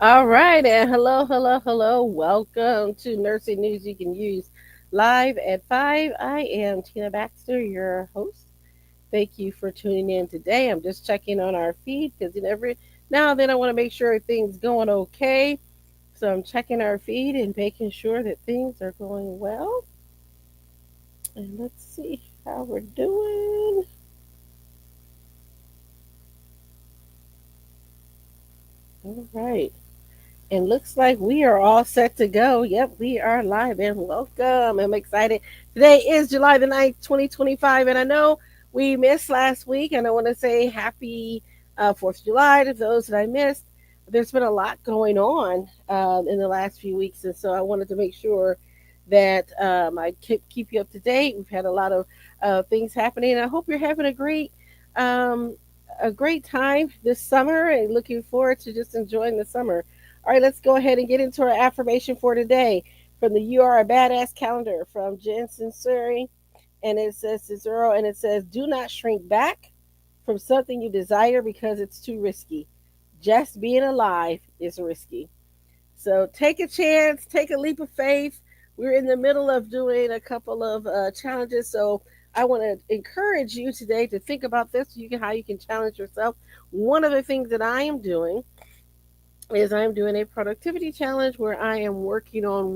All right, and hello, hello, hello. Welcome to Nursing News You Can Use live at 5. I am Tina Baxter, your host. Thank you for tuning in today. I'm just checking on our feed because every now and then I want to make sure everything's going okay. So I'm checking our feed and making sure that things are going well. And let's see how we're doing. All right. And looks like we are all set to go. Yep, we are live and welcome. I'm excited. Today is July the 9th, 2025. And I know we missed last week. And I want to say happy 4th of July to those that I missed. There's been a lot going on in the last few weeks. And so I wanted to make sure that I keep you up to date. We've had a lot of things happening. And I hope you're having um, a great time this summer and looking forward to just enjoying the summer. All right, let's go ahead and get into our affirmation for today from the You Are a Badass calendar from Jen Sinceri. And it says Cicero, and it says, do not shrink back from something you desire because it's too risky. Just being alive is risky. So take a chance, take a leap of faith. We're in the middle of doing a couple of challenges. So I want to encourage you today to think about this, how you can challenge yourself. One of the things that I am doing is I'm doing a productivity challenge where I am working on the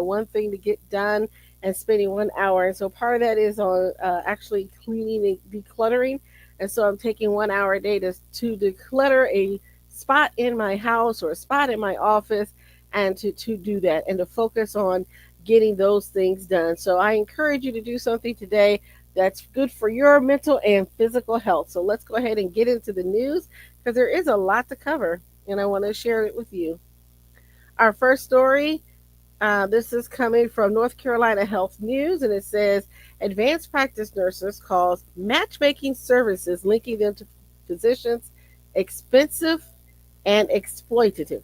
one thing to get done and spending 1 hour. And so part of that is on actually cleaning and decluttering. And so I'm taking 1 hour a day to declutter a spot in my house or a spot in my office and to do that and to focus on getting those things done. So I encourage you to do something today that's good for your mental and physical health. So let's go ahead and get into the news because there is a lot to cover and I want to share it with you. Our first story, this is coming from North Carolina Health News, and it says advanced practice nurses calls matchmaking services linking them to physicians expensive and exploitative.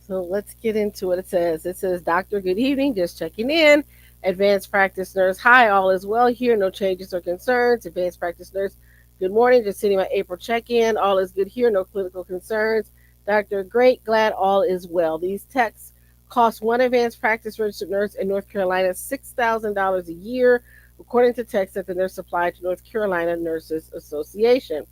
So let's get into what it says. It says, Doctor, good evening, just checking in. Advanced practice nurse, hi, all is well here, no changes or concerns. Advanced practice nurse, good morning, just sending my April check in. All is good here, no clinical concerns. Doctor, great, glad all is well. These texts cost one advanced practice registered nurse in North Carolina $6,000 a year, according to texts that the nurse supplied to North Carolina Nurses Association.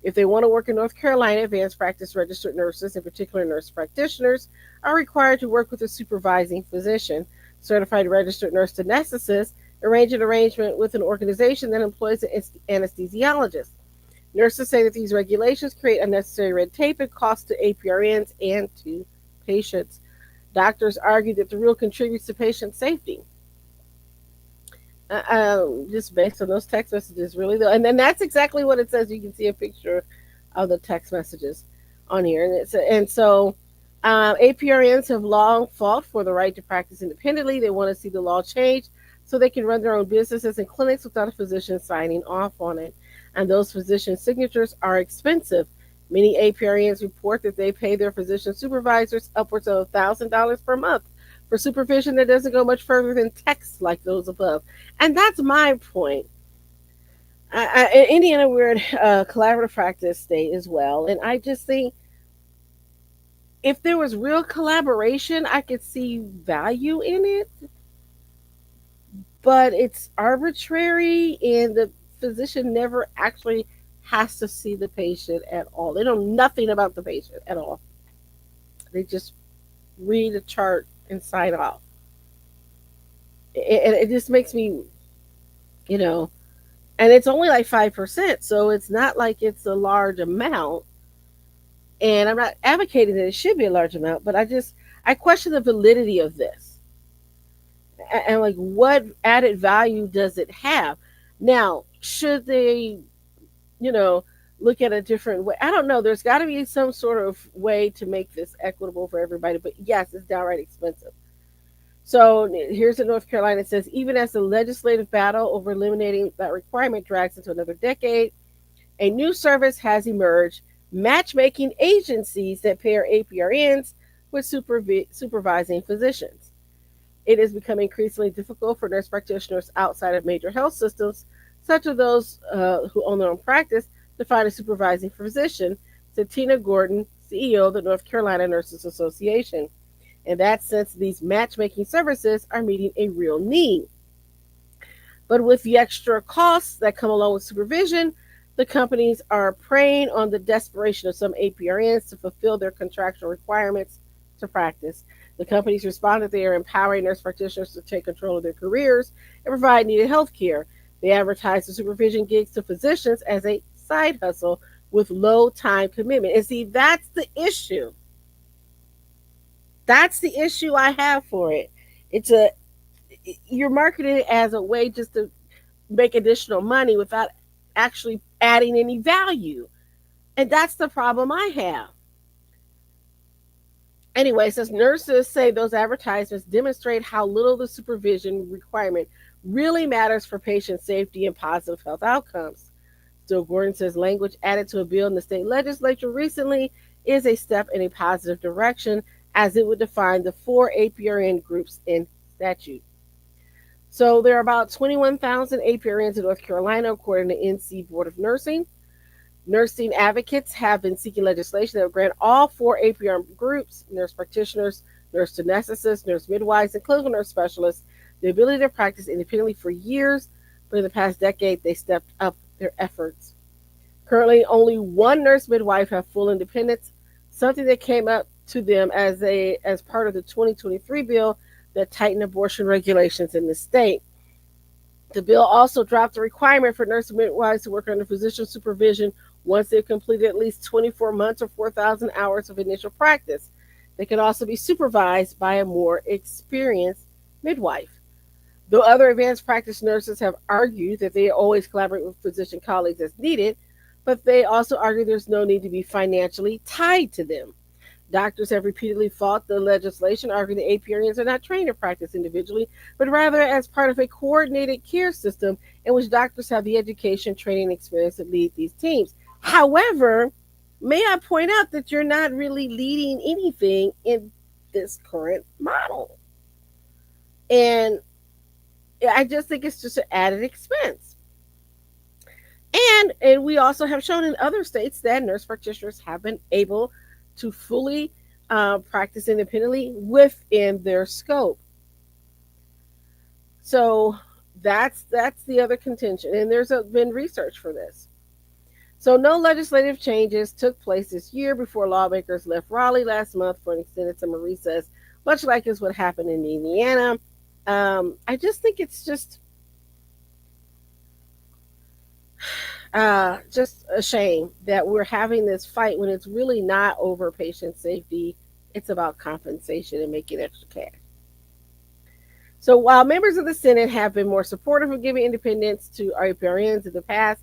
If they want to work in North Carolina, advanced practice registered nurses, in particular nurse practitioners, are required to work with a supervising physician. Certified registered nurse anesthetist arrange an arrangement with an organization that employs an anesthesiologist. Nurses say that these regulations create unnecessary red tape and cost to APRNs and to patients. Doctors argue that the rule contributes to patient safety. Just based on those text messages, really though, and then that's exactly what it says. You can see a picture of the text messages on here, and so APRNs have long fought for the right to practice independently. They want to see the law changed so they can run their own businesses and clinics without a physician signing off on it. And those physician signatures are expensive. Many APRNs report that they pay their physician supervisors upwards of $1,000 per month for supervision that doesn't go much further than texts like those above. And that's my point. In Indiana, we're in a collaborative practice state as well. And I just think if there was real collaboration, I could see value in it. But it's arbitrary, and the physician never actually has to see the patient at all. They know nothing about the patient at all. They just read a chart and sign off. And it just makes me, you know, and it's only like 5%, so it's not like it's a large amount. And I'm not advocating that it should be a large amount, but I question the validity of this. And like, what added value does it have? Now, should they, you know, look at a different way? I don't know. There's got to be some sort of way to make this equitable for everybody. But yes, it's downright expensive. So here's in North Carolina. It says, even as the legislative battle over eliminating that requirement drags into another decade, a new service has emerged, matchmaking agencies that pair APRNs with supervising physicians. It has become increasingly difficult for nurse practitioners outside of major health systems, such as those who own their own practice, to find a supervising physician, said Tina Gordon, CEO of the North Carolina Nurses Association. In that sense, these matchmaking services are meeting a real need. But with the extra costs that come along with supervision, the companies are preying on the desperation of some APRNs to fulfill their contractual requirements to practice. The companies respond that they are empowering nurse practitioners to take control of their careers and provide needed health care. They advertise the supervision gigs to physicians as a side hustle with low time commitment. And see, that's the issue. That's the issue I have for it. It's a You're marketing it as a way just to make additional money without actually adding any value. And that's the problem I have. Anyway, it says nurses say those advertisements demonstrate how little the supervision requirement really matters for patient safety and positive health outcomes. Still, Gordon says language added to a bill in the state legislature recently is a step in a positive direction as it would define the four APRN groups in statute. So there are about 21,000 APRNs in North Carolina, according to NC Board of Nursing. Nursing advocates have been seeking legislation that would grant all four APRN groups, nurse practitioners, nurse anesthetists, nurse midwives, and clinical nurse specialists, the ability to practice independently for years, but in the past decade, they stepped up their efforts. Currently, only one nurse midwife have full independence, something that came up to them as part of the 2023 bill that tightened abortion regulations in the state. The bill also dropped the requirement for nurse midwives to work under physician supervision once they've completed at least 24 months or 4,000 hours of initial practice. They can also be supervised by a more experienced midwife. Though other advanced practice nurses have argued that they always collaborate with physician colleagues as needed, but they also argue there's no need to be financially tied to them. Doctors have repeatedly fought the legislation, arguing that APRNs are not trained to practice individually, but rather as part of a coordinated care system in which doctors have the education, training, and experience to lead these teams. However, may I point out that you're not really leading anything in this current model. And I just think it's just an added expense. And we also have shown in other states that nurse practitioners have been able to fully practice independently within their scope. So that's the other contention, and been research for this. So no legislative changes took place this year before lawmakers left Raleigh last month for an extended summer recess, much like is what happened in Indiana. I just think it's just a shame that we're having this fight when it's really not over patient safety. It's about compensation and making extra cash. So while members of the Senate have been more supportive of giving independence to RPRNs in the past,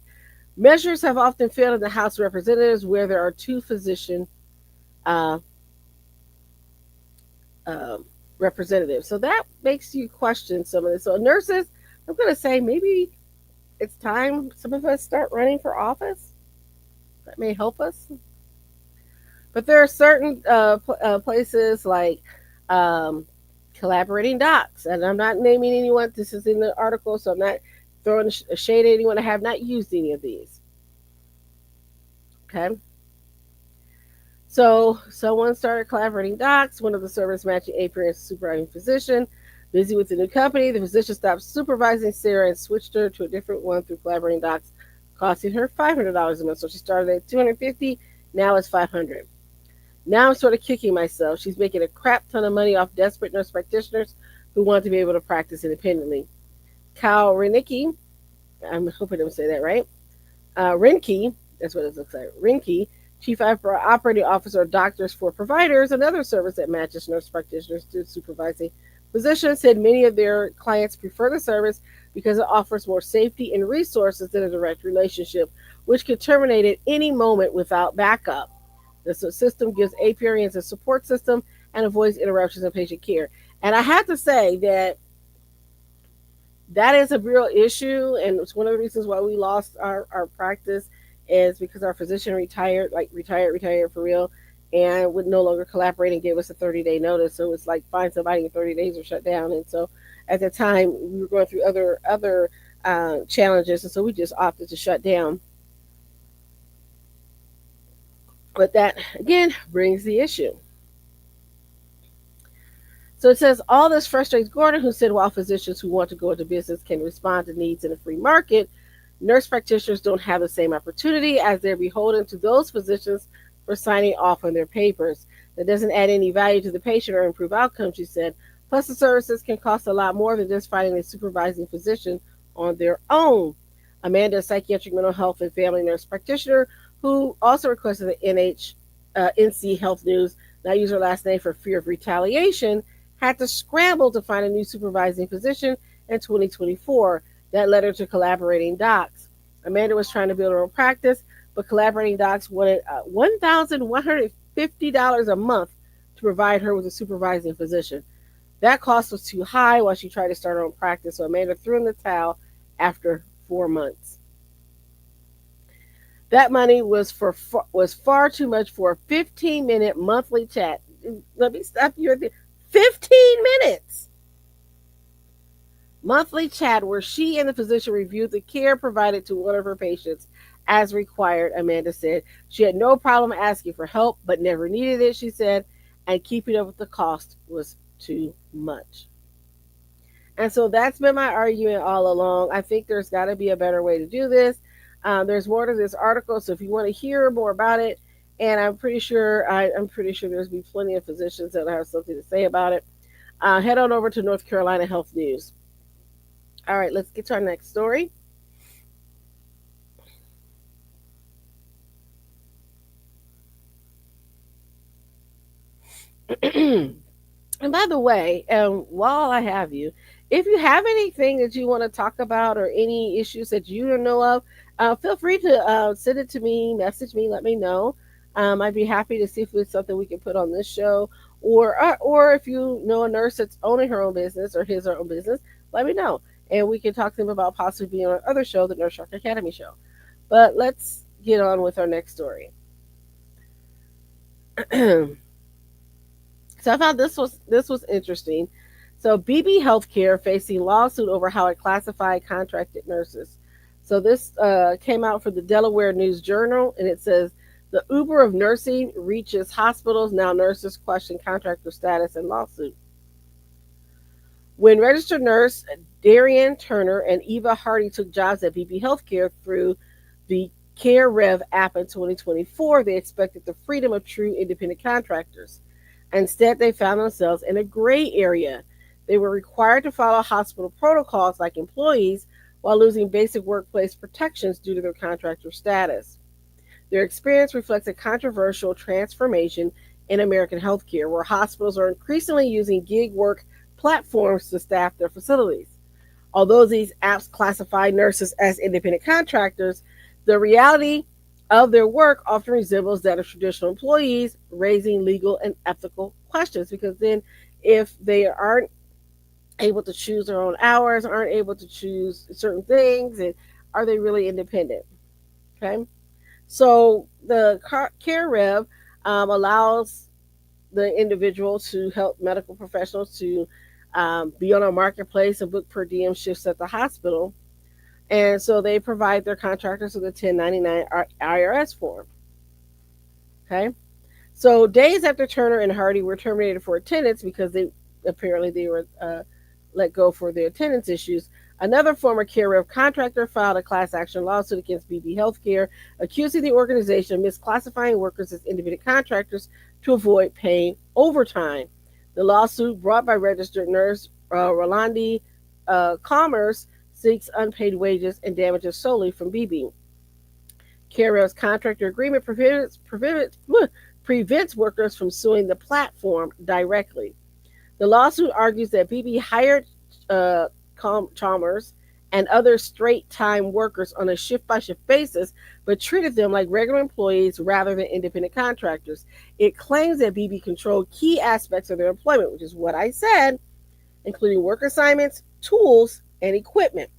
measures have often failed in the House of Representatives where there are two physician uh, representatives. So that makes you question some of this. So nurses, I'm going to say maybe it's time some of us start running for office. That may help us. But there are certain places like collaborating docs, and I'm not naming anyone. This is in the article, so I'm not throwing a shade at anyone. I have not used any of these. Okay. So someone started collaborating docs. One of the service matching APRN supervising physician. Busy with the new company, the physician stopped supervising Sarah and switched her to a different one through collaborating docs, costing her $500 a month. So she started at $250, now it's $500. Now I'm sort of kicking myself. She's making a crap ton of money off desperate nurse practitioners who want to be able to practice independently. Kyle Renicky, I'm hoping I'm saying that right. Renke, that's what it looks like. Renke, Chief Operating Officer of Doctors for Providers, another service that matches nurse practitioners to supervising physicians, said many of their clients prefer the service because it offers more safety and resources than a direct relationship, which could terminate at any moment without backup. The system gives APRNs a support system and avoids interruptions in patient care. And I have to say that is a real issue, and it's one of the reasons why we lost our practice is because our physician retired for real, and would no longer collaborate and gave us a 30-day notice. So it's like find somebody in 30 days or shut down. And so at the time we were going through other challenges, and so we just opted to shut down. But that, again, brings the issue. So it says all this frustrates Gordon, who said while physicians who want to go into business can respond to needs in a free market, nurse practitioners don't have the same opportunity as they're beholden to those physicians for signing off on their papers. That doesn't add any value to the patient or improve outcomes, she said. Plus, the services can cost a lot more than just finding a supervising physician on their own. Amanda, a psychiatric mental health and family nurse practitioner, who also requested the NC Health News not use her last name for fear of retaliation, had to scramble to find a new supervising physician in 2024. That led her to collaborating docs. Amanda was trying to build her own practice, but collaborating docs wanted $1,150 a month to provide her with a supervising physician. That cost was too high while she tried to start her own practice, so Amanda threw in the towel after 4 months. That money was far too much for a 15-minute monthly chat. Let me stop you at the 15 minutes monthly chat where she and the physician reviewed the care provided to one of her patients as required, Amanda said. She had no problem asking for help, but never needed it, she said, and keeping up with the cost was too much. And so that's been my argument all along. I think there's got to be a better way to do this. There's more to this article, so if you want to hear more about it, and I'm pretty sure there's be plenty of physicians that have something to say about it. Head on over to North Carolina Health News. All right, let's get to our next story. And by the way, while I have you, if you have anything that you want to talk about or any issues that you don't know of, feel free to send it to me, message me, let me know. I'd be happy to see if it's something we can put on this show, or if you know a nurse that's owning her own business or his or her own business, let me know, and we can talk to them about possibly being on our other show, the Nurse Shark Academy show. But let's get on with our next story. So I found this was interesting. So BB Healthcare facing lawsuit over how it classified contracted nurses. So this came out from the Delaware News Journal, and it says the Uber of nursing reaches hospitals. Now nurses question contractor status and lawsuit. When registered nurse Darian Turner and Eva Hardy took jobs at BB Healthcare through the Care Rev app in 2024, they expected the freedom of true independent contractors. Instead, they found themselves in a gray area. They were required to follow hospital protocols like employees while losing basic workplace protections due to their contractor status. Their experience reflects a controversial transformation in American healthcare, where hospitals are increasingly using gig work platforms to staff their facilities. Although these apps classify nurses as independent contractors, the reality of their work often resembles that of traditional employees, raising legal and ethical questions. Because then, if they aren't able to choose their own hours, aren't able to choose certain things, and are they really independent? Okay, so the Care Rev allows the individual to help medical professionals to be on a marketplace and book per diem shifts at the hospital. And so they provide their contractors with a 1099 IRS form. Okay. So days after Turner and Hardy were terminated for attendance because they were let go for their attendance issues, another former Care Rev contractor filed a class action lawsuit against BB Healthcare, accusing the organization of misclassifying workers as independent contractors to avoid paying overtime. The lawsuit, brought by registered nurse Rolandi Commerce, seeks unpaid wages and damages solely from BB. Care Rev's contractor agreement prevents workers from suing the platform directly. The lawsuit argues that BB hired Chalmers and other straight time workers on a shift by shift basis, but treated them like regular employees rather than independent contractors. It claims that BB controlled key aspects of their employment, which is what I said, including work assignments, tools, and equipment.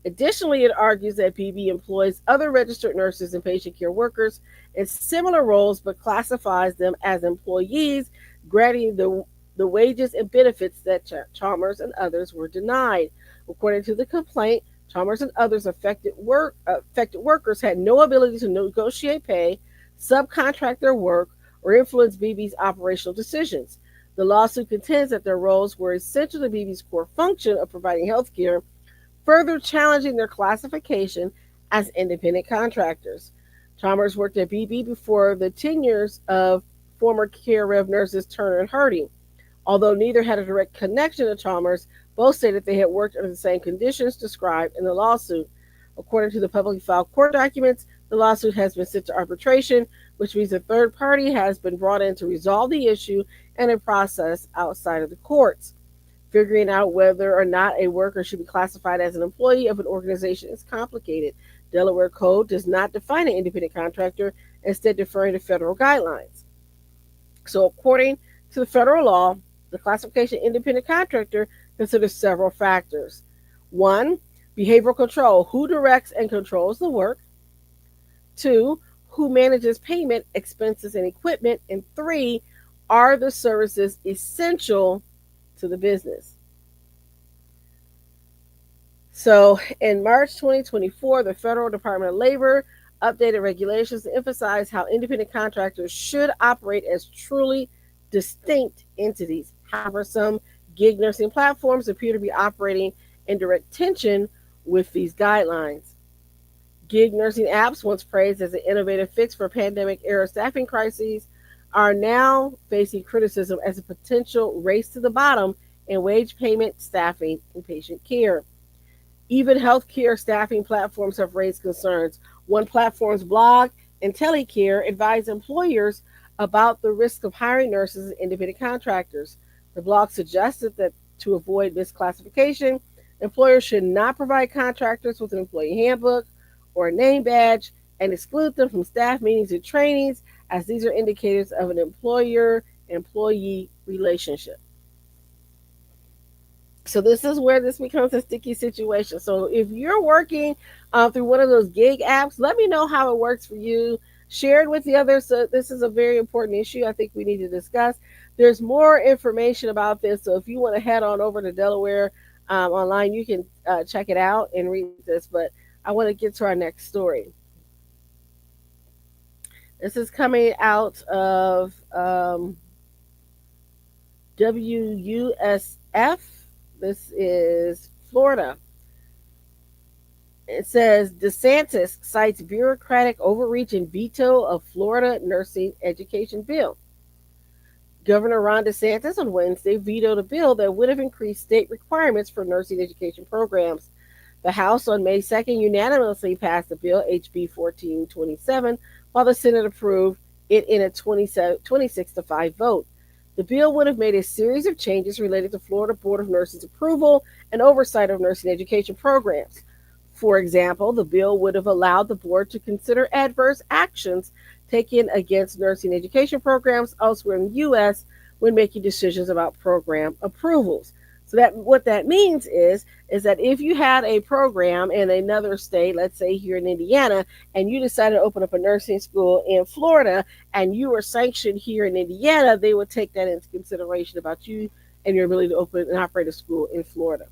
Additionally, it argues that BB employs other registered nurses and patient care workers in similar roles but classifies them as employees, granting the wages and benefits that Chalmers and others were denied. According to the complaint, Chalmers and others affected workers had no ability to negotiate pay, subcontract their work, or influence BB's operational decisions. The lawsuit contends that their roles were essential to BB's core function of providing health care, further challenging their classification as independent contractors. Chalmers worked at BB before the tenures of former Care Rev nurses Turner and Hurdy. Although neither had a direct connection to Chalmers, both stated they had worked under the same conditions described in the lawsuit. According to the publicly filed court documents, the lawsuit has been sent to arbitration, which means a third party has been brought in to resolve the issue and a process outside of the courts. Figuring out whether or not a worker should be classified as an employee of an organization is complicated. Delaware Code does not define an independent contractor, instead deferring to federal guidelines. So, according to the federal law, the classification independent contractor considers several factors. One, behavioral control, who directs and controls the work. Two, who manages payment, expenses, and equipment. And three, are the services essential to the business? So, in March 2024, the Federal Department of Labor updated regulations to emphasize how independent contractors should operate as truly distinct entities. However, some gig nursing platforms appear to be operating in direct tension with these guidelines. Gig nursing apps, once praised as an innovative fix for pandemic era staffing crises, are now facing criticism as a potential race to the bottom in wage payment, staffing, and patient care. Even healthcare staffing platforms have raised concerns. One platform's blog, IntelliCare, advised employers about the risk of hiring nurses as independent contractors. The blog suggested that to avoid misclassification, employers should not provide contractors with an employee handbook or a name badge and exclude them from staff meetings and trainings, as these are indicators of an employer employee relationship. So this is where this becomes a sticky situation. So if you're working through one of those gig apps, let me know how it works for you. Share it with the others. So this is a very important issue I think we need to discuss. There's more information about this. So if you want to head on over to Delaware online, you can check it out and read this. But I want to get to our next story. This is coming out of WUSF. This is Florida. It says DeSantis cites bureaucratic overreach and veto of Florida nursing education bill. Governor Ron DeSantis on Wednesday vetoed a bill that would have increased state requirements for nursing education programs. The House on May 2nd unanimously passed the bill, HB 1427, while the Senate approved it in a 26-5 vote. The bill would have made a series of changes related to Florida Board of Nursing's approval and oversight of nursing education programs. For example, the bill would have allowed the board to consider adverse actions taken against nursing education programs elsewhere in the U.S. when making decisions about program approvals. So that what that means is that if you had a program in another state, let's say here in Indiana, and you decided to open up a nursing school in Florida and you were sanctioned here in Indiana, they would take that into consideration about you and your ability to open and operate a school in Florida.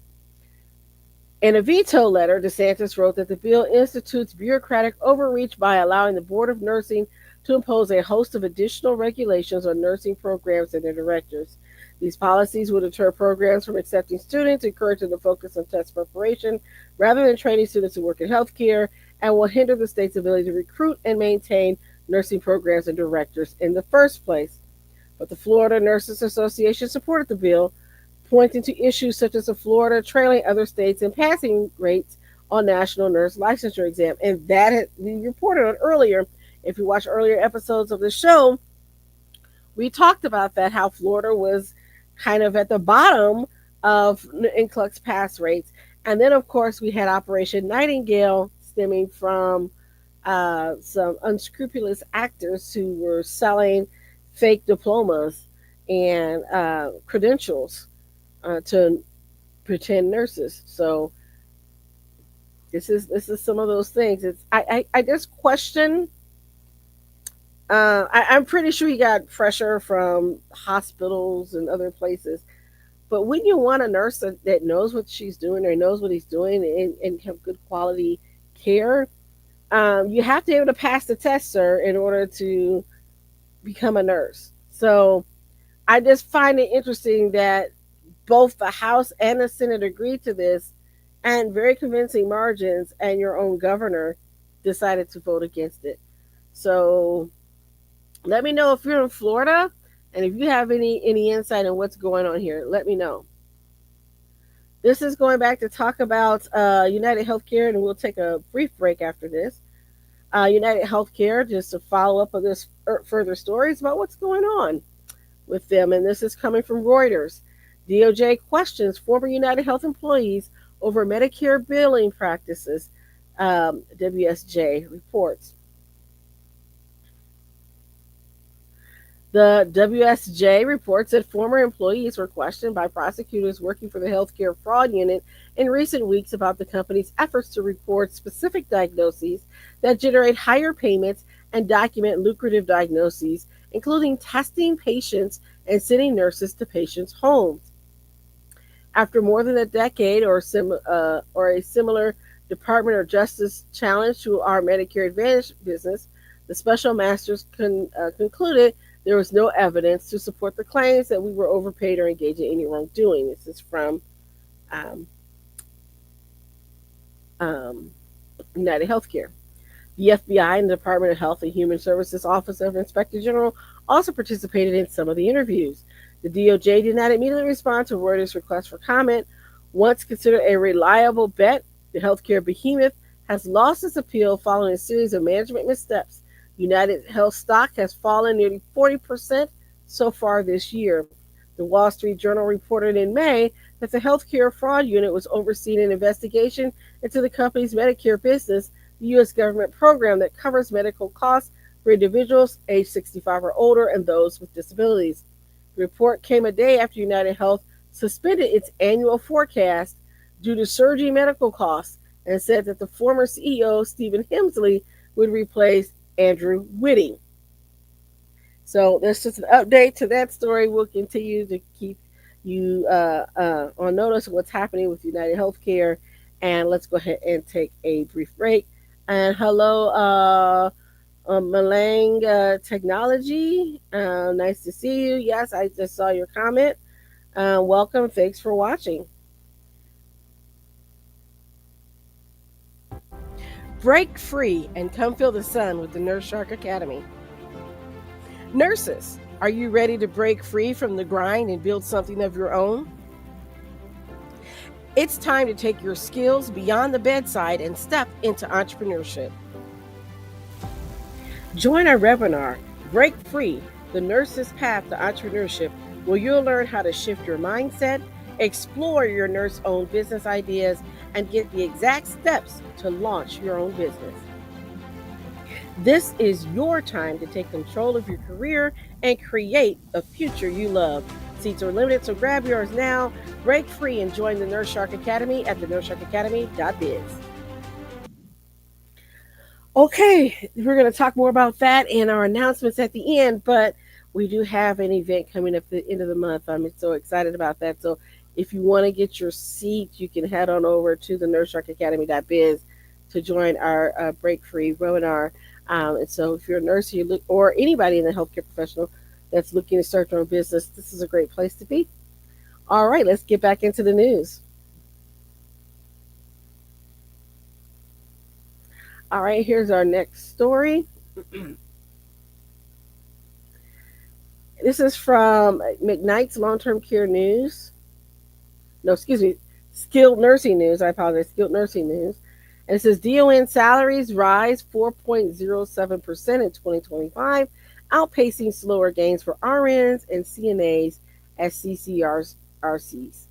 In a veto letter, DeSantis wrote that the bill institutes bureaucratic overreach by allowing the Board of Nursing to impose a host of additional regulations on nursing programs and their directors. These policies will deter programs from accepting students, encourage them to focus on test preparation rather than training students who work in healthcare, and will hinder the state's ability to recruit and maintain nursing programs and directors in the first place. But the Florida Nurses Association supported the bill, pointing to issues such as the Florida trailing other states in passing rates on national nurse licensure exam. And that we reported on earlier. If you watch earlier episodes of the show, we talked about that, how Florida was kind of at the bottom of NCLEX pass rates. And then, of course, we had Operation Nightingale stemming from some unscrupulous actors who were selling fake diplomas and credentials to pretend nurses. So this is some of those things. I just question. I'm pretty sure he got pressure from hospitals and other places. But when you want a nurse that knows what she's doing or knows what he's doing and have good quality care, You have to be able to pass the test, sir, in order to become a nurse. So I just find it interesting that both the House and the Senate agreed to this and very convincing margins, and your own governor decided to vote against it. So let me know if you're in Florida and if you have any insight on what's going on here. Let me know. This is going back to talk about United Healthcare, and we'll take a brief break after this. United Healthcare, just to follow up on this further stories about what's going on with them. And this is coming from Reuters. DOJ questions former United Health employees over Medicare billing practices, WSJ reports. The WSJ reports that former employees were questioned by prosecutors working for the healthcare fraud unit in recent weeks about the company's efforts to report specific diagnoses that generate higher payments and document lucrative diagnoses, including testing patients and sending nurses to patients' homes. After more than a decade or a similar Department of Justice challenge to our Medicare Advantage business, the special masters concluded there was no evidence to support the claims that we were overpaid or engaged in any wrongdoing. This is from um, um, United Healthcare. The FBI and the Department of Health and Human Services Office of Inspector General also participated in some of the interviews. The DOJ did not immediately respond to Reuters' request for comment. Once considered a reliable bet, the healthcare behemoth has lost its appeal following a series of management missteps. United Health stock has fallen nearly 40% so far this year. The Wall Street Journal reported in May that the healthcare fraud unit was overseeing an investigation into the company's Medicare business, the U.S. government program that covers medical costs for individuals age 65 or older and those with disabilities. The report came a day after United Health suspended its annual forecast due to surging medical costs and said that the former CEO, Stephen Hemsley, would replace Andrew Whitting. So that's just an update to that story. We'll continue to keep you on notice of what's happening with United Healthcare. And let's go ahead and take a brief break. And hello, Malang Technology. Nice to see you. Yes, I just saw your comment. Welcome. Thanks for watching. Break free and come feel the sun with the Nurse Shark Academy. Nurses, are you ready to break free from the grind and build something of your own? It's time to take your skills beyond the bedside and step into entrepreneurship. Join our webinar, Break Free, the Nurse's Path to Entrepreneurship, where you'll learn how to shift your mindset, explore your nurse-owned business ideas, and get the exact steps to launch your own business. This is your time to take control of your career and create a future you love. Seats are limited, so grab yours now. Break free and join the Nurse Shark Academy at thenurseSharkAcademy.biz. Okay, we're going to talk more about that in our announcements at the end, but we do have an event coming up at the end of the month. I'm so excited about that. So if you want to get your seat, you can head on over to the NurseSharkAcademy.biz to join our Break Free webinar. And so if you're a nurse or anybody in the healthcare professional that's looking to start their own business, this is a great place to be. All right, let's get back into the news. All right, here's our next story. This is from McKnight's Long-Term Care News. No, excuse me, Skilled Nursing News. I apologize, Skilled Nursing News. And it says DON salaries rise 4.07% in 2025, outpacing slower gains for RNs and CNAs as CCRCs.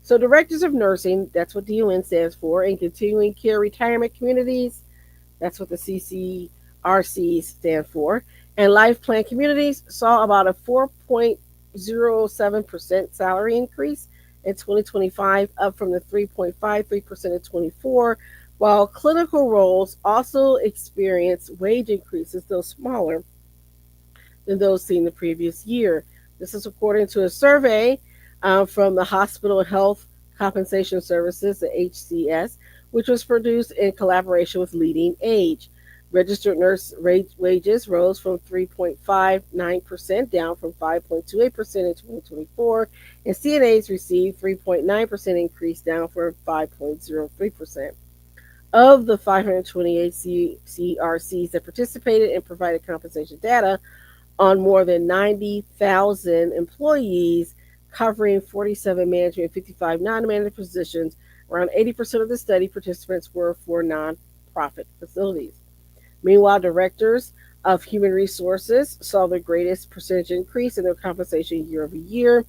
So directors of nursing, that's what DON stands for, and continuing care retirement communities, that's what the CCRCs stand for, and life plan communities saw about a 4.07% salary increase in 2025, up from the 3.53% in 24, while clinical roles also experienced wage increases, though smaller than those seen the previous year. This is according to a survey from the Hospital Health Compensation Services, the HCS, which was produced in collaboration with Leading Age. Registered nurse wages rose from 3.59% down from 5.28% in 2024, and CNAs received 3.9% increase down from 5.03%. Of the 528 CRCs that participated and provided compensation data on more than 90,000 employees, covering 47 management and 55 non management positions, around 80% of the study participants were for nonprofit facilities. Meanwhile, directors of human resources saw the greatest percentage increase in their compensation year over year.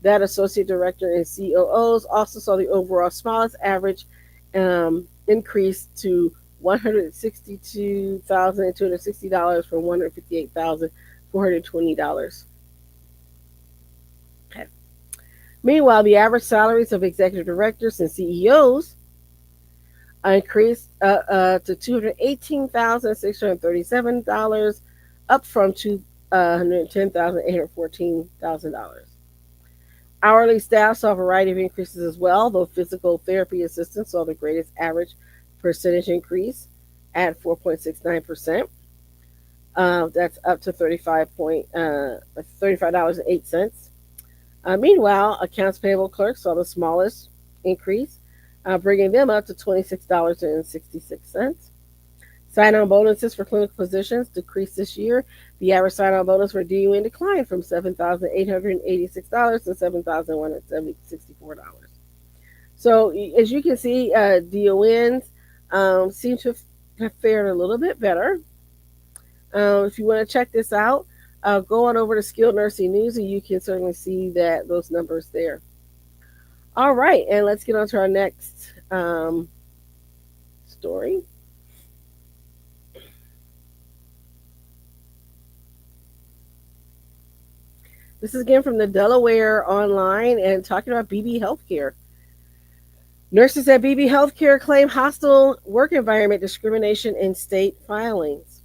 That associate director and COOs also saw the overall smallest average increase to $162,260 from $158,420. Okay. Meanwhile, the average salaries of executive directors and CEOs increased to $218,637, up from $210,814,000. Hourly staff saw a variety of increases as well, though physical therapy assistants saw the greatest average percentage increase at 4.69%. That's up to $35.08. Meanwhile, accounts payable clerks saw the smallest increase, bringing them up to $26.66. Sign-on bonuses for clinical positions decreased this year. The average sign-on bonus for DUN declined from $7,886 to $7,164. So, as you can see, DONs seem to have fared a little bit better. If you want to check this out, go on over to Skilled Nursing News, and you can certainly see that those numbers there. All right, and let's get on to our next story. This is again from the Delaware Online and talking about BB Healthcare. Nurses at BB Healthcare claim hostile work environment discrimination in state filings.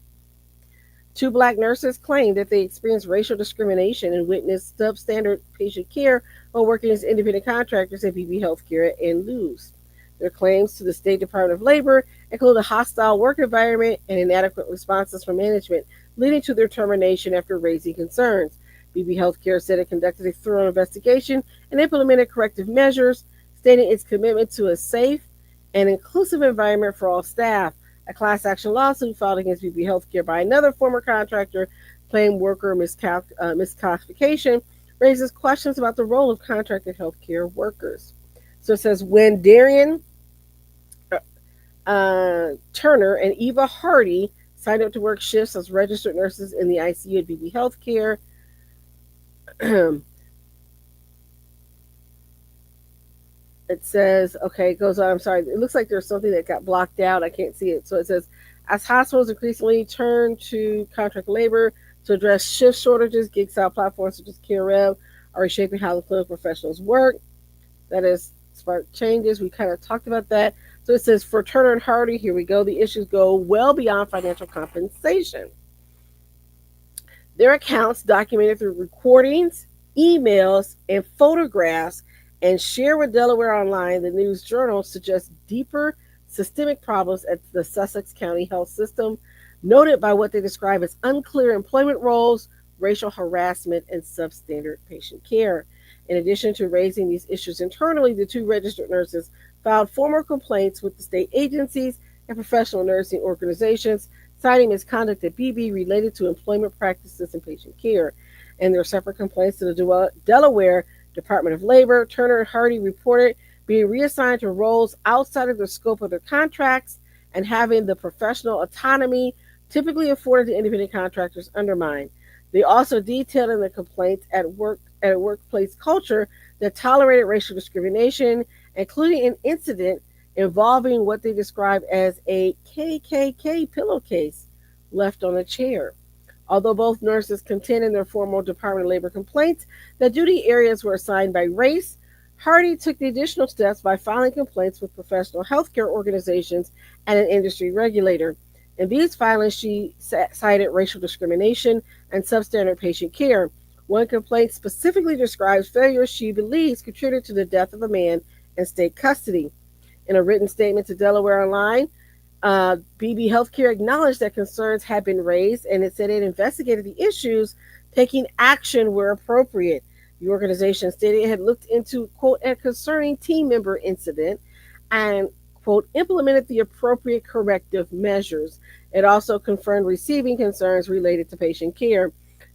Two black nurses claimed that they experienced racial discrimination and witnessed substandard patient care while working as independent contractors at BB Healthcare and Luz. Their claims to the State Department of Labor include a hostile work environment and inadequate responses from management, leading to their termination after raising concerns. BB Healthcare said it conducted a thorough investigation and implemented corrective measures, stating its commitment to a safe and inclusive environment for all staff. A class action lawsuit filed against BB Healthcare by another former contractor claimed worker misclassification raises questions about the role of contracted healthcare workers. So it says when Darian Turner and Eva Hardy signed up to work shifts as registered nurses in the ICU at BB Healthcare, it says, okay, it goes on. I'm sorry. It looks like there's something that got blocked out. I can't see it. So it says, as hospitals increasingly turn to contract labor to address shift shortages, gig style platforms such as CareRev are reshaping how the clinical professionals work. That has sparked changes. We kind of talked about that. So it says, for Turner and Hardy, here we go. The issues go well beyond financial compensation. Their accounts, documented through recordings, emails, and photographs, and share with Delaware Online, the News Journal, suggests deeper systemic problems at the Sussex County health system, noted by what they describe as unclear employment roles, racial harassment, and substandard patient care. In addition to raising these issues internally, the two registered nurses filed formal complaints with the state agencies and professional nursing organizations, citing misconduct at BB related to employment practices and patient care. And their separate complaints to the Delaware Department of Labor. Turner and Hardy reported being reassigned to roles outside of the scope of their contracts and having the professional autonomy typically afforded to independent contractors undermined. They also detailed in the complaints at a workplace culture that tolerated racial discrimination, including an incident involving what they described as a KKK pillowcase left on a chair. Although both nurses contend in their formal Department of Labor complaints that duty areas were assigned by race, Hardy took the additional steps by filing complaints with professional healthcare organizations and an industry regulator. In these filings, she cited racial discrimination and substandard patient care. One complaint specifically describes failures she believes contributed to the death of a man in state custody. In a written statement to Delaware Online, BB Healthcare acknowledged that concerns had been raised, and it said it investigated the issues, taking action where appropriate. The organization stated it had looked into, quote, a concerning team member incident and, quote, implemented the appropriate corrective measures. It also confirmed receiving concerns related to patient care.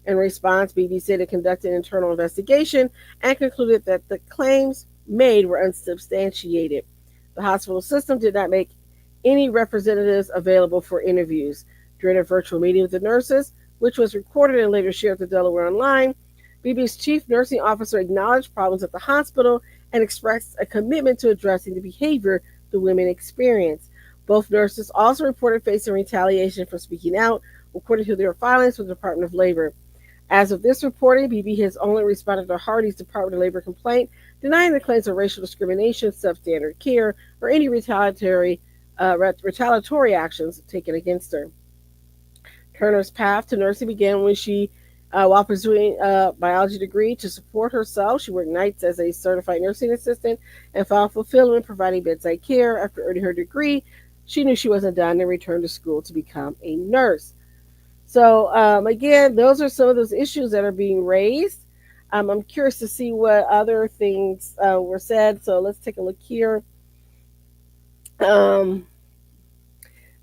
In response, BB said it conducted an internal investigation and concluded that the claims made were unsubstantiated. The hospital system did not make any representatives available for interviews. During a virtual meeting with the nurses, which was recorded and later shared to Delaware Online, BB's chief nursing officer acknowledged problems at the hospital and expressed a commitment to addressing the behavior the women experienced. Both nurses also reported facing retaliation for speaking out, according to their filings with the Department of Labor. As of this reporting, BB has only responded to Hardy's Department of Labor complaint, denying the claims of racial discrimination, substandard care, or any retaliatory actions taken against her. Turner's path to nursing began when she, while pursuing a biology degree to support herself, she worked nights as a certified nursing assistant and found fulfillment providing bedside care. After earning her degree, she knew she wasn't done and returned to school to become a nurse. So, again, those are some of those issues that are being raised. I'm curious to see what other things were said. So, let's take a look here. Um,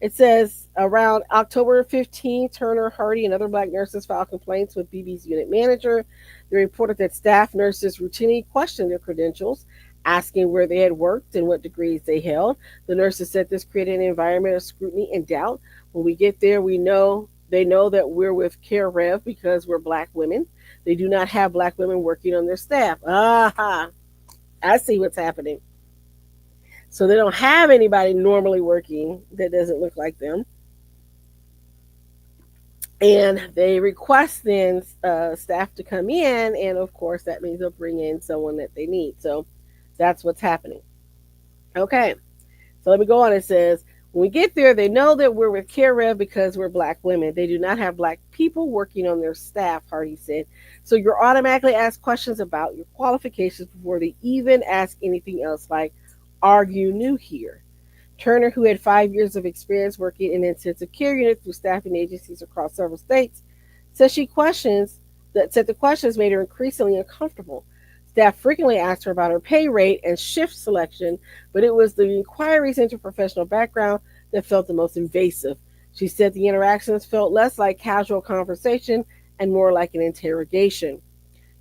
It says around October 15th, Turner, Hardy, and other black nurses filed complaints with BB's unit manager. They reported that staff nurses routinely questioned their credentials, asking where they had worked and what degrees they held. The nurses said this created an environment of scrutiny and doubt. When we get there, we know they know that we're with Care Rev because we're black women. They do not have black women working on their staff. Aha! I see what's happening. So they don't have anybody normally working that doesn't look like them. And they request then staff to come in, and of course that means they'll bring in someone that they need. So that's what's happening. Okay, so let me go on. It says, when we get there, they know that we're with Care Rev because we're black women. They do not have black people working on their staff, Hardy said. So you're automatically asked questions about your qualifications before they even ask anything else, like, are you new here? Turner, who had 5 years of experience working in intensive care units through staffing agencies across several states, said the questions made her increasingly uncomfortable. Staff frequently asked her about her pay rate and shift selection, but it was the inquiries into professional background that felt the most invasive. She said the interactions felt less like casual conversation and more like an interrogation.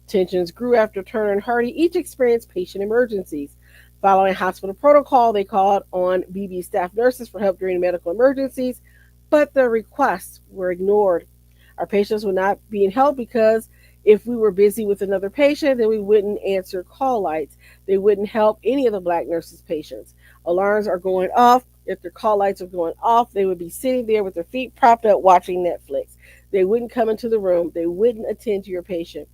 Tensions grew after Turner and Hardy each experienced patient emergencies. Following hospital protocol, they called on BB staff nurses for help during medical emergencies, but their requests were ignored. Our patients were not being helped because if we were busy with another patient, then we wouldn't answer call lights. They wouldn't help any of the black nurses' patients. Alarms are going off. If their call lights are going off, they would be sitting there with their feet propped up watching Netflix. They wouldn't come into the room. They wouldn't attend to your patient.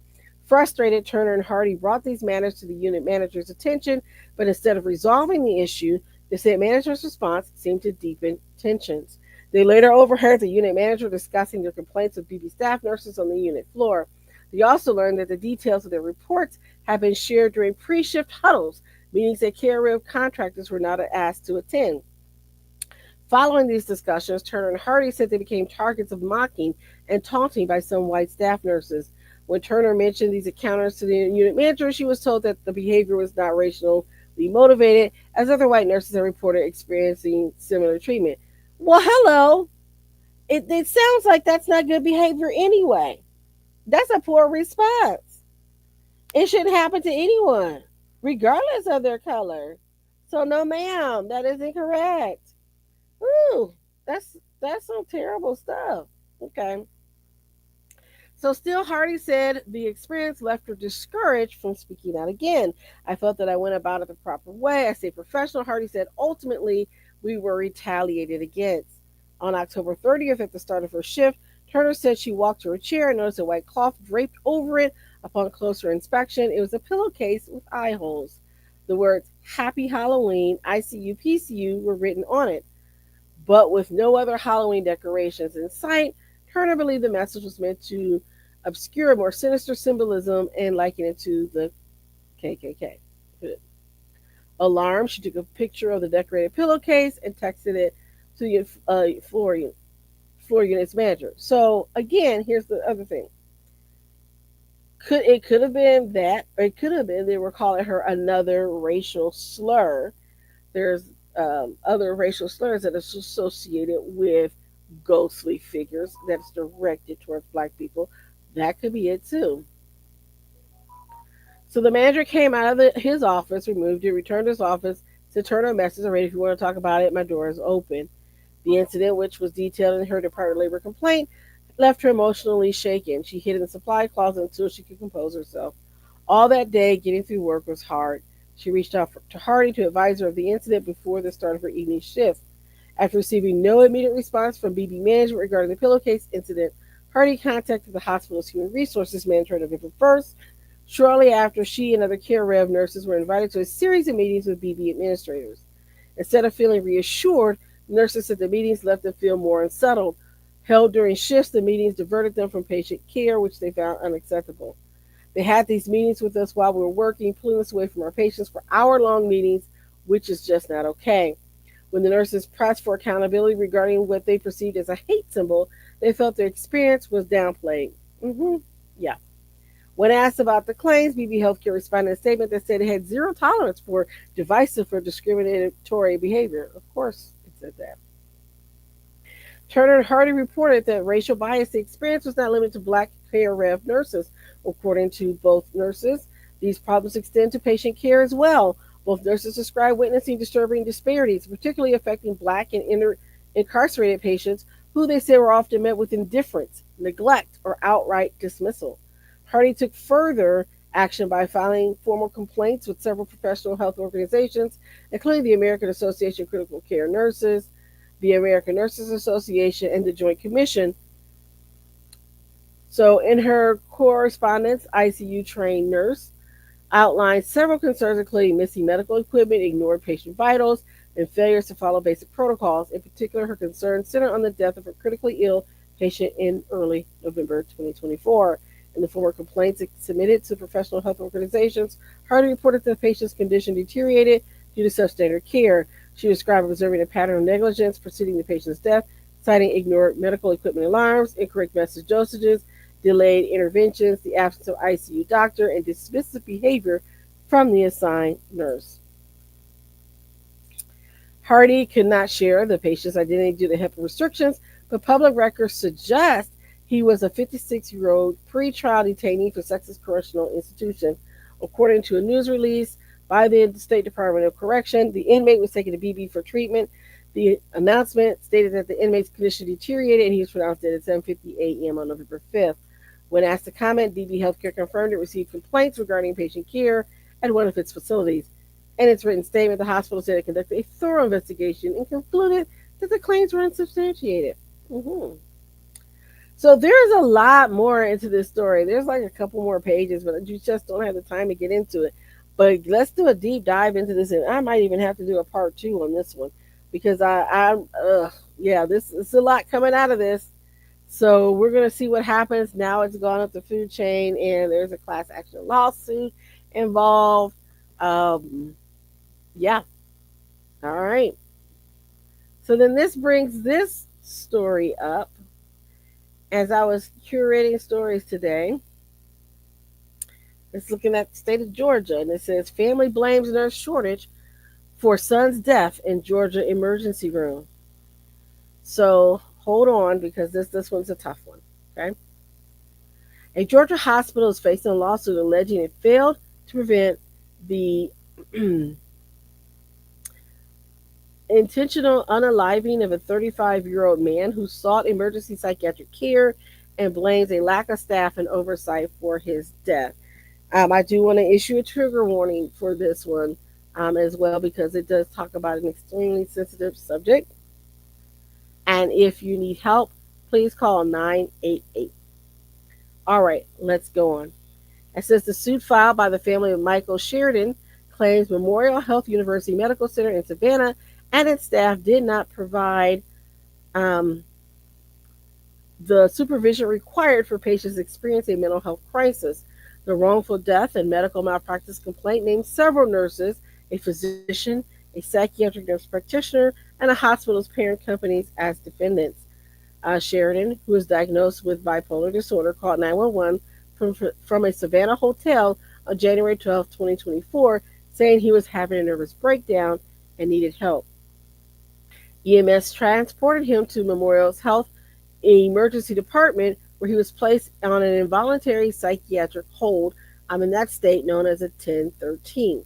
Frustrated, Turner and Hardy brought these matters to the unit manager's attention, but instead of resolving the issue, the state manager's response seemed to deepen tensions. They later overheard the unit manager discussing their complaints with BB staff nurses on the unit floor. They also learned that the details of their reports had been shared during pre-shift huddles, meetings that Care Rev contractors were not asked to attend. Following these discussions, Turner and Hardy said they became targets of mocking and taunting by some white staff nurses. When Turner mentioned these encounters to the unit manager, she was told that the behavior was not racially motivated, as other white nurses had reported experiencing similar treatment. Well, hello. It sounds like that's not good behavior anyway. That's a poor response. It shouldn't happen to anyone, regardless of their color. So, no, ma'am, that is incorrect. Ooh, that's some terrible stuff. Okay. So still, Hardy said the experience left her discouraged from speaking out again. I felt that I went about it the proper way. I stayed professional. Hardy said ultimately we were retaliated against. On October 30th, at the start of her shift, Turner said she walked to her chair and noticed a white cloth draped over it. Upon closer inspection, it was a pillowcase with eye holes. The words Happy Halloween, ICU, PCU were written on it, but with no other Halloween decorations in sight. Turner believed the message was meant to obscure more sinister symbolism and liken it to the KKK. Alarmed, she took a picture of the decorated pillowcase and texted it to the floor unit's manager. So again, here's the other thing. Could have been that, or it could have been they were calling her another racial slur. There's other racial slurs that are associated with ghostly figures that's directed towards black people. That could be it too. So the manager came out of his office, removed it, returned to his office, sent her a message. Already, if you want to talk about it, my door is open. The incident, which was detailed in her Department of Labor complaint, left her emotionally shaken. She hid in the supply closet until she could compose herself. All that day, getting through work was hard. She reached out to Hardy to advise her of the incident before the start of her evening shift. After receiving no immediate response from BB management regarding the pillowcase incident, Hardy contacted the hospital's human resources manager on November 1st. Shortly after, she and other care rev nurses were invited to a series of meetings with BB administrators. Instead of feeling reassured, nurses said the meetings left them feel more unsettled. Held during shifts, the meetings diverted them from patient care, which they found unacceptable. They had these meetings with us while we were working, pulling us away from our patients for hour-long meetings, which is just not okay. When the nurses pressed for accountability regarding what they perceived as a hate symbol, they felt their experience was downplayed. Yeah. When asked about the claims, BB Healthcare responded in a statement that said it had zero tolerance for divisive or discriminatory behavior. Of course, it said that. Turner and Hardy reported that racial bias experience was not limited to black care rev nurses. According to both nurses, these problems extend to patient care as well. Both nurses described witnessing disturbing disparities, particularly affecting black and incarcerated patients, who they said were often met with indifference, neglect, or outright dismissal. Hardy took further action by filing formal complaints with several professional health organizations, including the American Association of Critical Care Nurses, the American Nurses Association, and the Joint Commission. So, in her correspondence, ICU trained nurse outlined several concerns, including missing medical equipment, ignored patient vitals, and failures to follow basic protocols. In particular, her concerns centered on the death of a critically ill patient in early November 2024. In the form of complaints submitted to professional health organizations, Hardy reported that the patient's condition deteriorated due to substandard care. She described observing a pattern of negligence preceding the patient's death, citing ignored medical equipment alarms, incorrect message dosages, delayed interventions, the absence of ICU doctor, and dismissive behavior from the assigned nurse. Hardy could not share the patient's identity due to HIPAA restrictions, but public records suggest he was a 56-year-old pretrial detainee for Texas Correctional Institution. According to a news release by the State Department of Correction, the inmate was taken to BB for treatment. The announcement stated that the inmate's condition deteriorated and he was pronounced dead at 7:50 a.m. on November 5th. When asked to comment, BB Healthcare confirmed it received complaints regarding patient care at one of its facilities. In its written statement, the hospital said it conducted a thorough investigation and concluded that the claims were unsubstantiated. Mm-hmm. So there's a lot more into this story. There's like a couple more pages, but you just don't have the time to get into it. But let's do a deep dive into this, and I might even have to do a part two on this one because yeah, this is a lot coming out of this. So we're gonna see what happens. Now it's gone up the food chain, and there's a class action lawsuit involved. Yeah. All right. So then this brings this story up. As I was curating stories today, it's looking at the state of Georgia, and it says family blames nurse shortage for son's death in Georgia emergency room. So hold on because this one's a tough one. Okay. A Georgia hospital is facing a lawsuit alleging it failed to prevent the intentional unaliving of a 35-year-old man who sought emergency psychiatric care and blames a lack of staff and oversight for his death. I do want to issue a trigger warning for this one as well because it does talk about an extremely sensitive subject. And if you need help, please call 988. All right, let's go on. It says the suit filed by the family of Michael Sheridan claims Memorial Health University Medical Center in Savannah and its staff did not provide um, the supervision required for patients experiencing a mental health crisis. The wrongful death and medical malpractice complaint named several nurses a physician, a psychiatric nurse practitioner, and a hospital's parent companies as defendants. Sheridan, who was diagnosed with bipolar disorder, called 911 from a Savannah hotel on January 12, 2024, saying he was having a nervous breakdown and needed help. EMS transported him to Memorial's Health Emergency Department, where he was placed on an involuntary psychiatric hold. I'm in that state known as a 1013.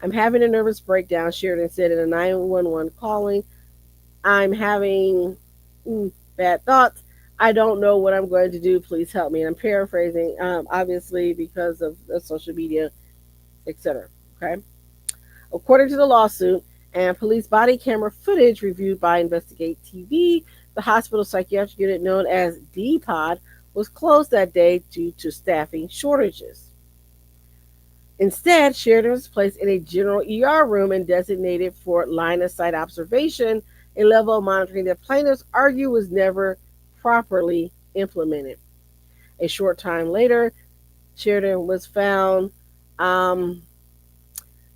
I'm having a nervous breakdown, Sheridan said in a 911 calling. I'm having bad thoughts. I don't know what I'm going to do. Please help me. And I'm paraphrasing, obviously, because of the social media, etc. Okay. According to the lawsuit and police body camera footage reviewed by Investigate TV, the hospital psychiatric unit known as D-Pod was closed that day due to staffing shortages. Instead, Sheridan was placed in a general ER room and designated for line of sight observation, a level of monitoring that plaintiffs argue was never properly implemented. A short time later, Sheridan was found um,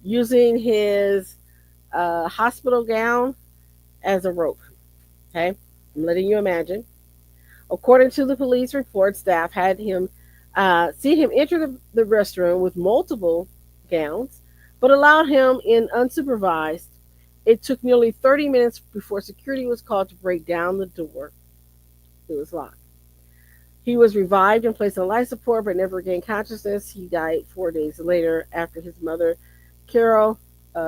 using his hospital gown as a rope. Okay, I'm letting you imagine. According to the police report, staff had him seen him enter the restroom with multiple gowns, but allowed him in unsupervised. It took nearly 30 minutes before security was called to break down the door. It was locked. He was revived and placed on life support, but never regained consciousness. He died 4 days later after his mother, Carol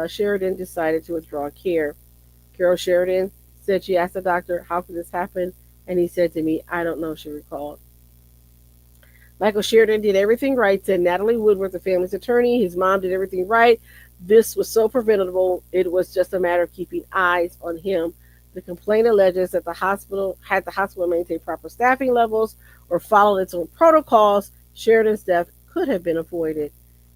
Sheridan, decided to withdraw care. Carol Sheridan said she asked the doctor, "How could this happen?" And he said to me, "I don't know," she recalled. Michael Sheridan did everything right, said Natalie Woodworth, the family's attorney. His mom did everything right. This was so preventable, it was just a matter of keeping eyes on him. The complaint alleges that the hospital maintain proper staffing levels or followed its own protocols, Sheridan's death could have been avoided.